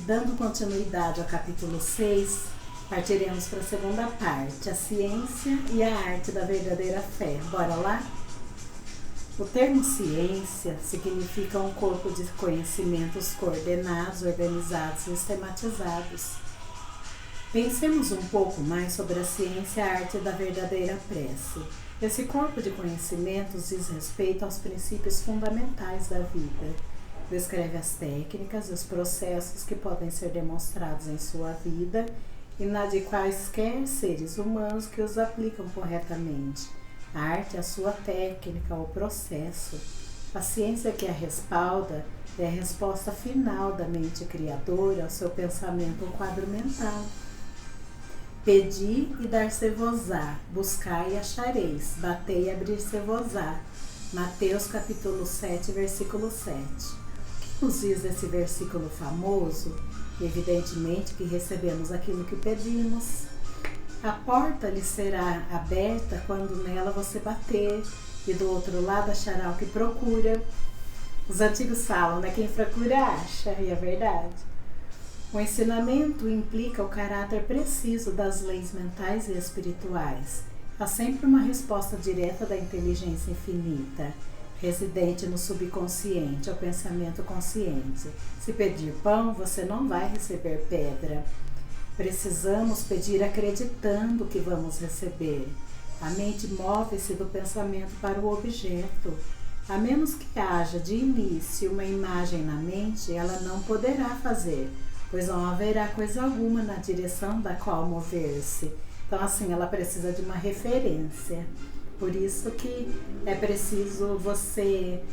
Dando continuidade ao capítulo 6, partiremos para a segunda parte, a ciência e a arte da verdadeira fé. Bora lá? O termo ciência significa um corpo de conhecimentos coordenados, organizados e sistematizados. Pensemos um pouco mais sobre a ciência e a arte da verdadeira prece. Esse corpo de conhecimentos diz respeito aos princípios fundamentais da vida. Descreve as técnicas e os processos que podem ser demonstrados em sua vida e na de quaisquer seres humanos que os aplicam corretamente. A arte é a sua técnica, o processo. A ciência que a respalda é a resposta final da mente criadora ao seu pensamento ou quadro mental. Pedi e dar-se-vos-á, buscai e achareis, batei e abrir-se-vos-á. Mateus capítulo 7, versículo 7. O que nos diz esse versículo famoso? Evidentemente que recebemos aquilo que pedimos. A porta lhe será aberta quando nela você bater, e do outro lado achará o que procura. Os antigos falam, né? Quem procura acha, e é verdade. O ensinamento implica o caráter preciso das leis mentais e espirituais. Há sempre uma resposta direta da inteligência infinita, residente no subconsciente, ao pensamento consciente. Se pedir pão, você não vai receber pedra. Precisamos pedir acreditando que vamos receber. A mente move-se do pensamento para o objeto. A menos que haja de início uma imagem na mente, ela não poderá fazer, pois não haverá coisa alguma na direção da qual mover-se. Então, assim, ela precisa de uma referência. Por isso que é preciso você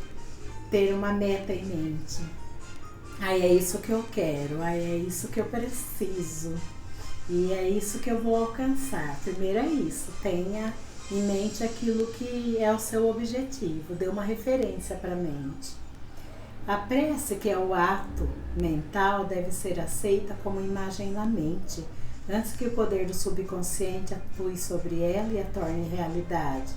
ter uma meta em mente. Aí é isso que eu quero, aí é isso que eu preciso. E é isso que eu vou alcançar. Primeiro é isso, tenha em mente aquilo que é o seu objetivo, dê uma referência para a mente. A prece, que é o ato mental, deve ser aceita como imagem na mente, antes que o poder do subconsciente atue sobre ela e a torne realidade.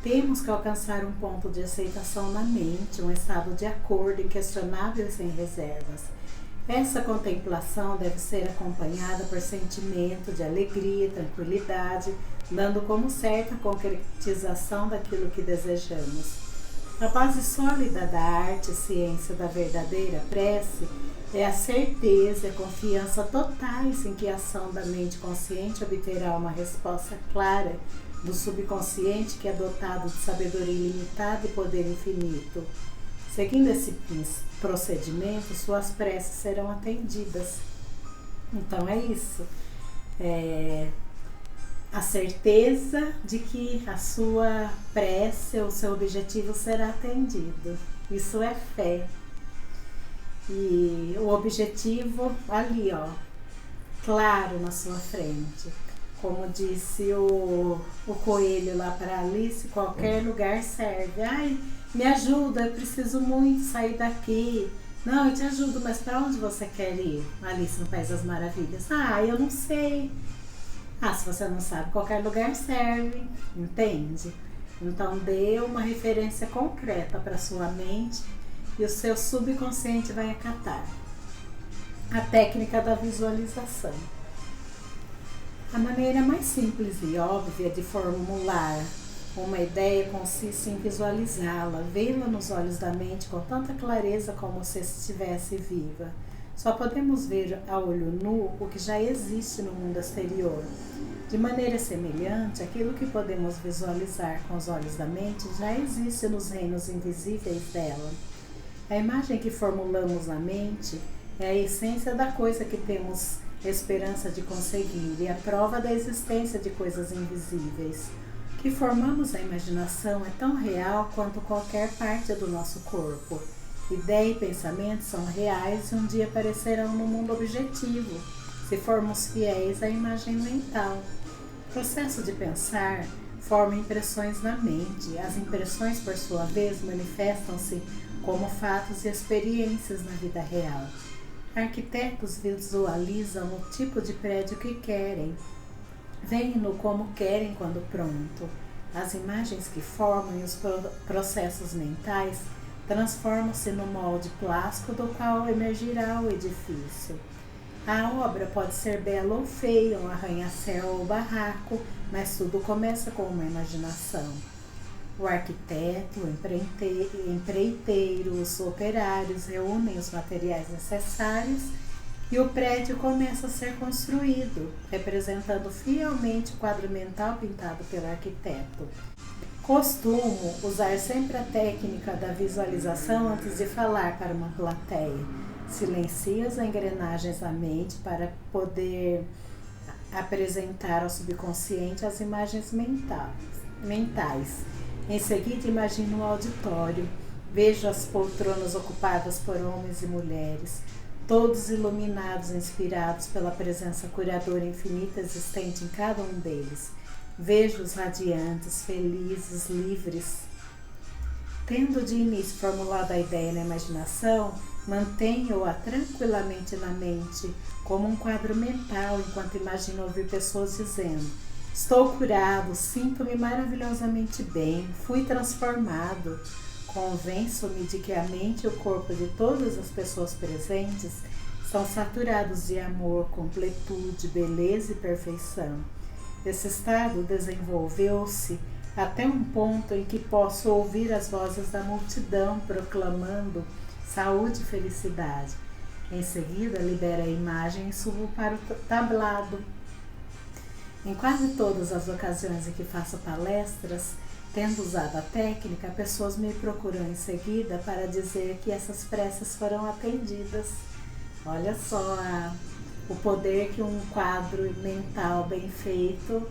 Temos que alcançar um ponto de aceitação na mente, um estado de acordo inquestionável e sem reservas. Essa contemplação deve ser acompanhada por sentimento de alegria, tranquilidade, dando como certa a concretização daquilo que desejamos. A base sólida da arte e ciência da verdadeira prece é a certeza e a confiança totais em que a ação da mente consciente obterá uma resposta clara do subconsciente, que é dotado de sabedoria ilimitada e poder infinito. Seguindo esse procedimento, suas preces serão atendidas. Então é isso. A certeza de que a sua prece, o seu objetivo será atendido. Isso é fé. E o objetivo ali, ó, claro na sua frente. Como disse o coelho lá para Alice, qualquer lugar serve. Ai, me ajuda, eu preciso muito sair daqui. Não, eu te ajudo, mas para onde você quer ir? Alice no País das Maravilhas. Ah, eu não sei. Ah, se você não sabe, qualquer lugar serve, entende? Então dê uma referência concreta para sua mente e o seu subconsciente vai acatar. A técnica da visualização. A maneira mais simples e óbvia de formular uma ideia consiste em visualizá-la, vê-la nos olhos da mente com tanta clareza como se estivesse viva. Só podemos ver a olho nu o que já existe no mundo exterior. De maneira semelhante, aquilo que podemos visualizar com os olhos da mente já existe nos reinos invisíveis dela. A imagem que formulamos na mente é a essência da coisa que temos esperança de conseguir e a prova da existência de coisas invisíveis. O que formamos na imaginação é tão real quanto qualquer parte do nosso corpo. Ideia e pensamento são reais e um dia aparecerão no mundo objetivo, se formos fiéis à imagem mental. O processo de pensar forma impressões na mente. As impressões, por sua vez, manifestam-se como fatos e experiências na vida real. Arquitetos visualizam o tipo de prédio que querem, veem-no como querem quando pronto. As imagens que formam e os processos mentais transformam-se no molde plástico do qual emergirá o edifício. A obra pode ser bela ou feia, um arranha-céu ou barraco, mas tudo começa com uma imaginação. O arquiteto, o empreiteiro, os operários reúnem os materiais necessários e o prédio começa a ser construído, representando fielmente o quadro mental pintado pelo arquiteto. Costumo usar sempre a técnica da visualização antes de falar para uma plateia. Silencio as engrenagens da mente para poder apresentar ao subconsciente as imagens mentais. Em seguida, imagino o auditório. Vejo as poltronas ocupadas por homens e mulheres, todos iluminados e inspirados pela presença curadora infinita existente em cada um deles. Vejo-os radiantes, felizes, livres. Tendo de início formulado a ideia na imaginação, mantenho-a tranquilamente na mente, como um quadro mental, enquanto imagino ouvir pessoas dizendo: estou curado, sinto-me maravilhosamente bem, fui transformado. Convenço-me de que a mente e o corpo de todas as pessoas presentes estão saturados de amor, completude, beleza e perfeição. Esse estado desenvolveu-se até um ponto em que posso ouvir as vozes da multidão proclamando saúde e felicidade. Em seguida, libero a imagem e subo para o tablado. Em quase todas as ocasiões em que faço palestras, tendo usado a técnica, pessoas me procuram em seguida para dizer que essas preces foram atendidas. Olha só o poder que um quadro mental bem feito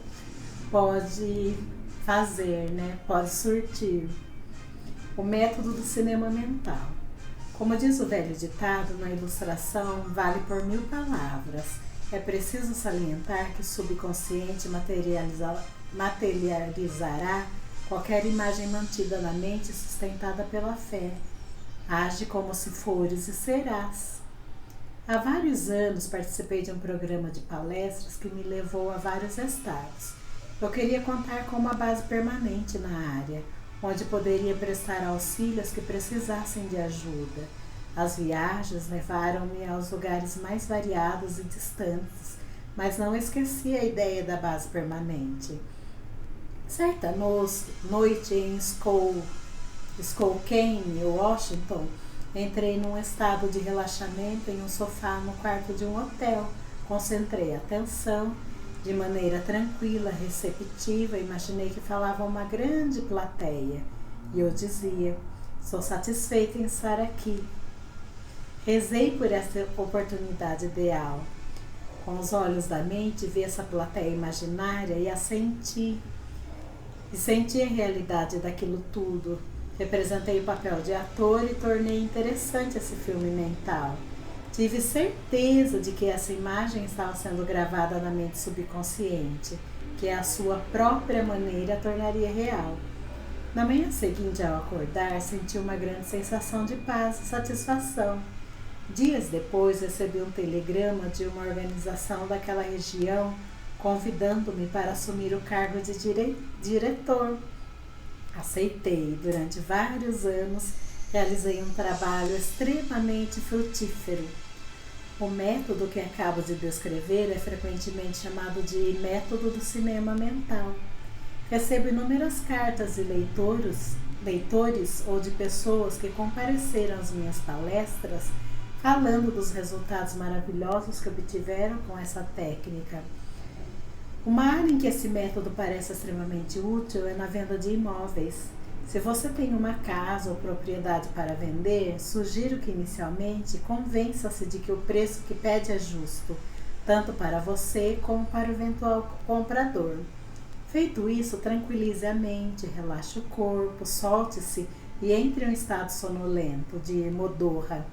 pode fazer, né? Pode surtir. O método do cinema mental. Como diz o velho ditado, na ilustração vale por 1000 palavras. É preciso salientar que o subconsciente materializará qualquer imagem mantida na mente e sustentada pela fé. Age como se fores e serás. Há vários anos participei de um programa de palestras que me levou a vários estados. Eu queria contar com uma base permanente na área, onde poderia prestar auxílio aos que precisassem de ajuda. As viagens levaram-me aos lugares mais variados e distantes, mas não esqueci a ideia da base permanente. Certa noite em Spokane, Washington, entrei num estado de relaxamento em um sofá no quarto de um hotel. Concentrei a atenção de maneira tranquila, receptiva, imaginei que falava uma grande plateia. E eu dizia: sou satisfeita em estar aqui. Rezei por essa oportunidade ideal. Com os olhos da mente, vi essa plateia imaginária e a senti. E senti a realidade daquilo tudo. Representei o papel de ator e tornei interessante esse filme mental. Tive certeza de que essa imagem estava sendo gravada na mente subconsciente, que a sua própria maneira a tornaria real. Na manhã seguinte, ao acordar, senti uma grande sensação de paz e satisfação. Dias depois, recebi um telegrama de uma organização daquela região convidando-me para assumir o cargo de diretor. Aceitei. Durante vários anos, realizei um trabalho extremamente frutífero. O método que acabo de descrever é frequentemente chamado de método do cinema mental. Recebo inúmeras cartas de leitores ou de pessoas que compareceram às minhas palestras falando dos resultados maravilhosos que obtiveram com essa técnica. Uma área em que esse método parece extremamente útil é na venda de imóveis. Se você tem uma casa ou propriedade para vender, sugiro que inicialmente convença-se de que o preço que pede é justo, tanto para você como para o eventual comprador. Feito isso, tranquilize a mente, relaxe o corpo, solte-se e entre em um estado sonolento de modorra,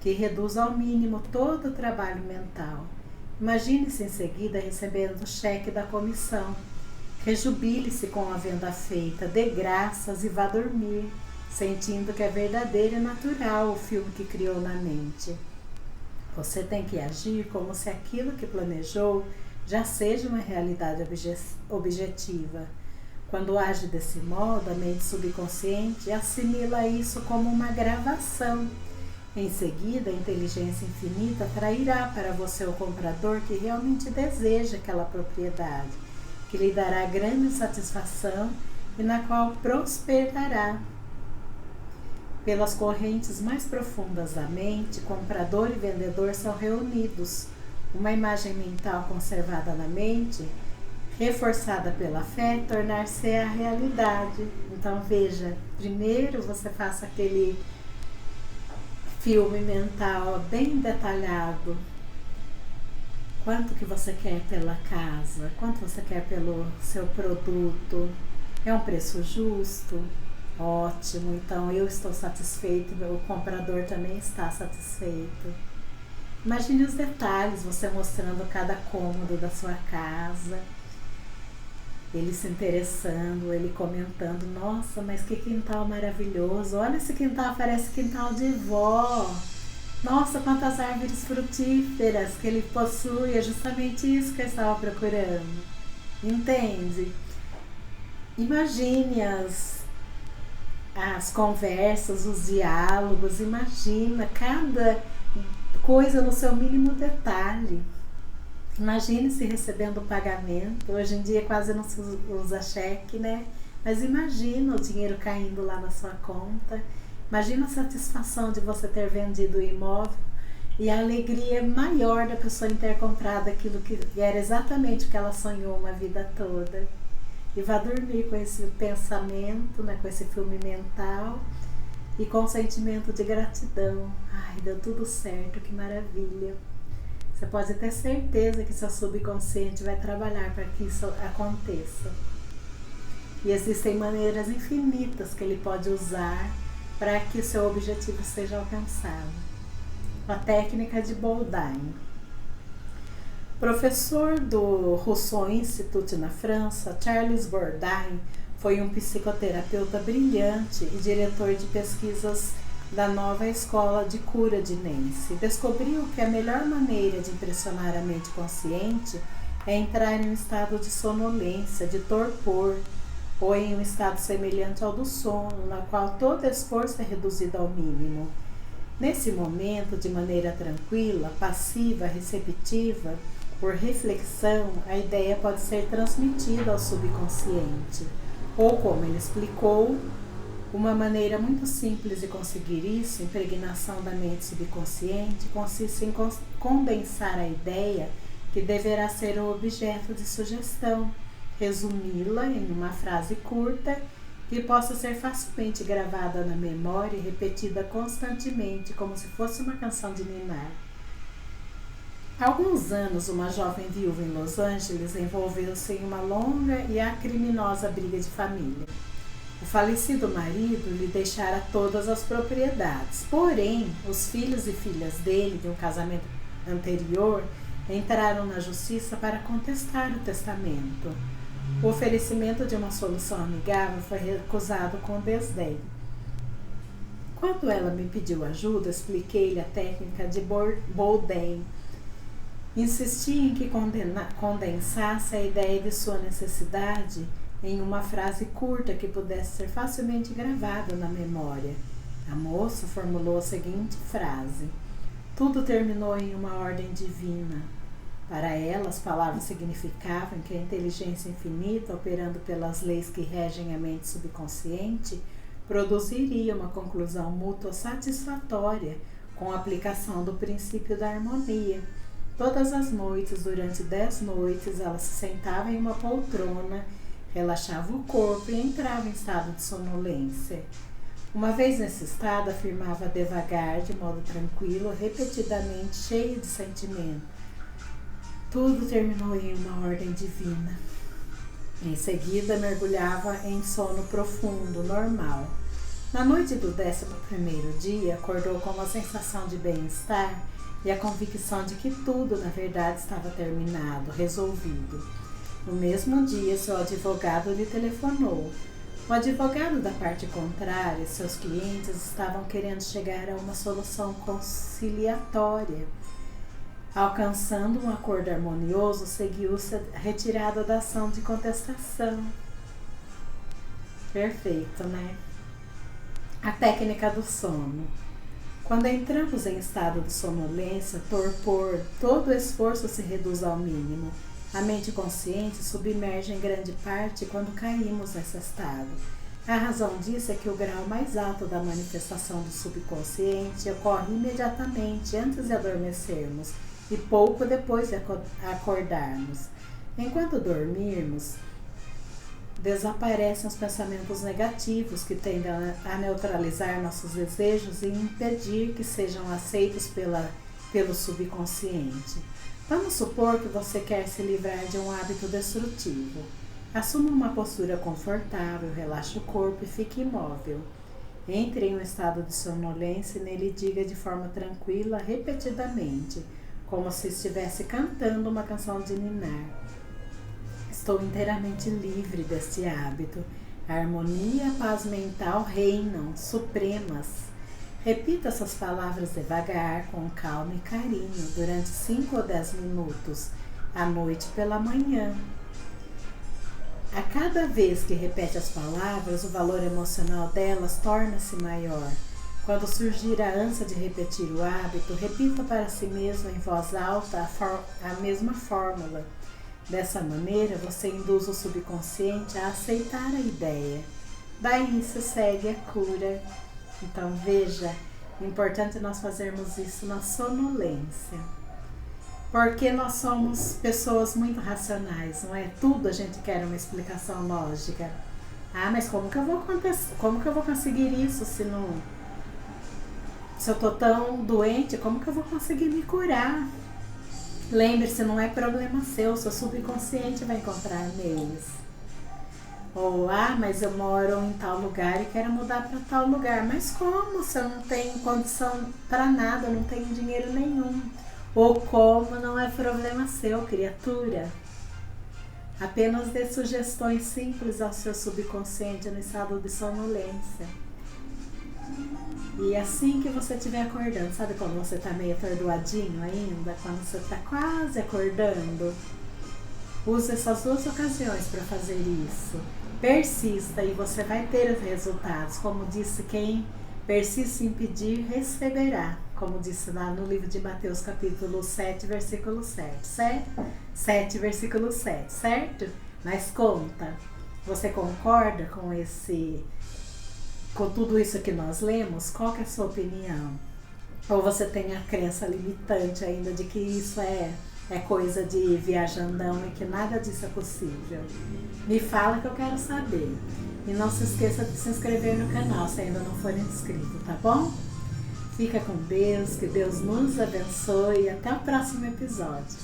que reduz ao mínimo todo o trabalho mental. Imagine-se em seguida recebendo o cheque da comissão. Rejubile-se com a venda feita, dê graças e vá dormir, sentindo que é verdadeiro e natural o filme que criou na mente. Você tem que agir como se aquilo que planejou já seja uma realidade objetiva. Quando age desse modo, a mente subconsciente assimila isso como uma gravação Em seguida, a inteligência infinita atrairá para você o comprador que realmente deseja aquela propriedade, que lhe dará grande satisfação e na qual prosperará. Pelas correntes mais profundas da mente, comprador e vendedor são reunidos. Uma imagem mental conservada na mente, reforçada pela fé, tornar-se a realidade. Então veja, primeiro você faça aquele filme mental bem detalhado. Quanto que você quer pela casa? Quanto você quer pelo seu produto? É um preço justo? Ótimo, então eu estou satisfeito, o comprador também está satisfeito. Imagine os detalhes, você mostrando cada cômodo da sua casa, ele se interessando, ele comentando, nossa, mas que quintal maravilhoso, olha esse quintal, parece quintal de vó, nossa, quantas árvores frutíferas que ele possui, é justamente isso que eu estava procurando, entende? Imagine as conversas, os diálogos, imagina cada coisa no seu mínimo detalhe. Imagine-se recebendo o pagamento. Hoje em dia quase não se usa cheque, né? Mas imagina o dinheiro caindo lá na sua conta. Imagina a satisfação de você ter vendido o imóvel e a alegria maior da pessoa em ter comprado aquilo que era exatamente o que ela sonhou uma vida toda. E vá dormir com esse pensamento, né, com esse filme mental e com o sentimento de gratidão. Ai, deu tudo certo, que maravilha. Você pode ter certeza que seu subconsciente vai trabalhar para que isso aconteça. E existem maneiras infinitas que ele pode usar para que o seu objetivo seja alcançado. A técnica de Boldheim. Professor do Rousseau Institute na França, Charles Boldheim foi um psicoterapeuta brilhante e diretor de pesquisas da nova escola de cura de Nancy. Descobriu que a melhor maneira de impressionar a mente consciente é entrar em um estado de sonolência, de torpor, ou em um estado semelhante ao do sono, na qual todo esforço é reduzido ao mínimo. Nesse momento, de maneira tranquila, passiva, receptiva, por reflexão, a ideia pode ser transmitida ao subconsciente, ou, como ele explicou, uma maneira muito simples de conseguir isso, impregnação da mente subconsciente, consiste em condensar a ideia que deverá ser o objeto de sugestão, resumi-la em uma frase curta que possa ser facilmente gravada na memória e repetida constantemente, como se fosse uma canção de ninar. Há alguns anos, uma jovem viúva em Los Angeles envolveu-se em uma longa e acriminosa briga de família. O falecido marido lhe deixara todas as propriedades, porém, os filhos e filhas dele, de um casamento anterior, entraram na justiça para contestar o testamento. O oferecimento de uma solução amigável foi recusado com desdém. Quando ela me pediu ajuda, expliquei-lhe a técnica de Boldheim. Insisti em que condensasse a ideia de sua necessidade em uma frase curta que pudesse ser facilmente gravada na memória. A moça formulou a seguinte frase: tudo terminou em uma ordem divina. Para ela, as palavras significavam que a inteligência infinita, operando pelas leis que regem a mente subconsciente, produziria uma conclusão mútua satisfatória com a aplicação do princípio da harmonia. Todas as noites, durante 10 noites, ela se sentava em uma poltrona, relaxava o corpo e entrava em estado de sonolência. Uma vez nesse estado, afirmava devagar, de modo tranquilo, repetidamente, cheio de sentimento: tudo terminou em uma ordem divina. Em seguida, mergulhava em sono profundo, normal. Na noite do 11º dia, acordou com uma sensação de bem-estar e a convicção de que tudo, na verdade, estava terminado, resolvido. No mesmo dia, seu advogado lhe telefonou. O advogado da parte contrária e seus clientes estavam querendo chegar a uma solução conciliatória. Alcançando um acordo harmonioso, seguiu-se a retirada da ação de contestação. Perfeito, né? A técnica do sono. Quando entramos em estado de sonolência, torpor, todo esforço se reduz ao mínimo. A mente consciente submerge em grande parte quando caímos nesse estado. A razão disso é que o grau mais alto da manifestação do subconsciente ocorre imediatamente antes de adormecermos e pouco depois de acordarmos. Enquanto dormirmos, desaparecem os pensamentos negativos que tendem a neutralizar nossos desejos e impedir que sejam aceitos pelo subconsciente. Vamos supor que você quer se livrar de um hábito destrutivo. Assuma uma postura confortável, relaxe o corpo e fique imóvel. Entre em um estado de sonolência e nele diga de forma tranquila, repetidamente, como se estivesse cantando uma canção de ninar: estou inteiramente livre deste hábito. A harmonia e a paz mental reinam, supremas. Repita essas palavras devagar, com calma e carinho, durante 5 ou 10 minutos, à noite e pela manhã. A cada vez que repete as palavras, o valor emocional delas torna-se maior. Quando surgir a ânsia de repetir o hábito, repita para si mesmo em voz alta a mesma fórmula. Dessa maneira, você induz o subconsciente a aceitar a ideia. Daí se segue a cura. Então veja, é importante nós fazermos isso na sonolência. Porque nós somos pessoas muito racionais, não é? Tudo a gente quer uma explicação lógica. Ah, mas como que eu vou conseguir isso se eu tô tão doente, como que eu vou conseguir me curar? Lembre-se, não é problema seu subconsciente vai encontrar meios. Ou, mas eu moro em tal lugar e quero mudar para tal lugar. Mas como se eu não tenho condição para nada, eu não tenho dinheiro nenhum? Ou como não é problema seu, criatura? Apenas dê sugestões simples ao seu subconsciente no estado de sonolência. E assim que você estiver acordando, sabe quando você está meio atordoadinho ainda? Quando você está quase acordando? Use essas 2 ocasiões para fazer isso. Persista e você vai ter os resultados. Como disse, quem persiste em pedir, receberá. Como disse lá no livro de Mateus, capítulo 7, versículo 7. 7, versículo 7, certo? Mas conta, você concorda com tudo isso que nós lemos? Qual que é a sua opinião? Ou você tem a crença limitante ainda de que isso é coisa de viajandão e que nada disso é possível? Me fala que eu quero saber. E não se esqueça de se inscrever no canal se ainda não for inscrito, tá bom? Fica com Deus, que Deus nos abençoe e até o próximo episódio.